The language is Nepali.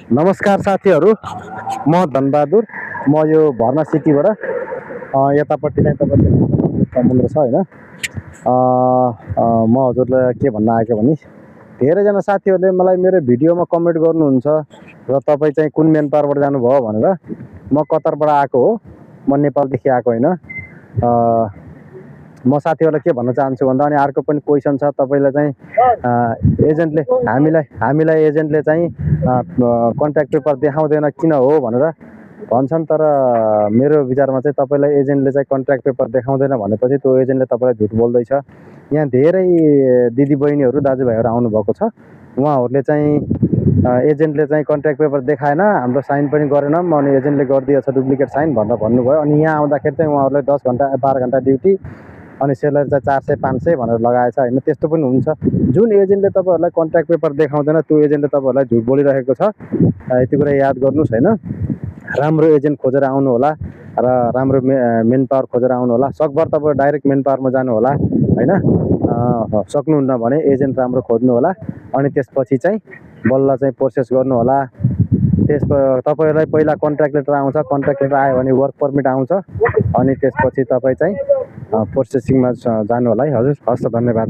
नमस्कार साथीहरू, म धनबहादुर। म यो भर्ना सिटीबाट यतापट्टि चाहिँ तपाईँको समुद्र छ होइन। म हजुरलाई के भन्न आएको भने धेरैजना साथीहरूले मलाई मेरो भिडियोमा कमेन्ट गर्नुहुन्छ र तपाईँ चाहिँ कुन मेन पावरबाट जानुभयो भनेर। म कतारबाट आएको हो, म नेपालदेखि आएको होइन। म साथीहरूलाई के भन्न चाहन्छु भन्दा अनि अर्को पनि क्वेसन छ तपाईँलाई चाहिँ एजेन्टले हामीलाई एजेन्टले चाहिँ कन्ट्र्याक्ट पेपर देखाउँदैन किन हो भनेर भन्छन्। तर मेरो विचारमा चाहिँ तपाईँलाई एजेन्टले चाहिँ कन्ट्र्याक्ट पेपर देखाउँदैन भनेपछि त्यो एजेन्टले तपाईँलाई झुट बोल्दैछ। यहाँ धेरै दिदीबहिनीहरू दाजुभाइहरू आउनुभएको छ, उहाँहरूले चाहिँ एजेन्टले चाहिँ कन्ट्र्याक्ट पेपर देखाएन, हाम्रो साइन पनि गरेनौँ, अनि एजेन्टले गरिदिएछ डुप्लिकेट साइन भनेर भन्नुभयो। अनि यहाँ आउँदाखेरि चाहिँ उहाँहरूले 10 घन्टा 12 घन्टा ड्युटी अनि सेलरी चाहिँ 400-500 भनेर लगाएछ होइन। त्यस्तो पनि हुन्छ। जुन एजेन्टले तपाईँहरूलाई कन्ट्र्याक्ट पेपर देखाउँदैन त्यो एजेन्टले तपाईँहरूलाई झुट बोलिरहेको छ। यति कुरा याद गर्नुहोस् होइन। राम्रो एजेन्ट खोजेर आउनु होला र राम्रो मेन पावर खोजेर आउनु होला। सकभर तपाईँ डाइरेक्ट मेन पावरमा जानु होला होइन। सक्नुहुन्न भने एजेन्ट राम्रो खोज्नु होला। अनि त्यसपछि चाहिँ बल्ल चाहिँ प्रोसेस गर्नु होला। तपाईँलाई पहिला कन्ट्र्याक्ट लेटर आउँछ, कन्ट्र्याक्ट लेटर आयो भने वर्क पर्मिट आउँछ, अनि त्यसपछि तपाईँ चाहिँ प्रोसेसिङमा जानु होला है। हजुर, हस्, धन्यवाद।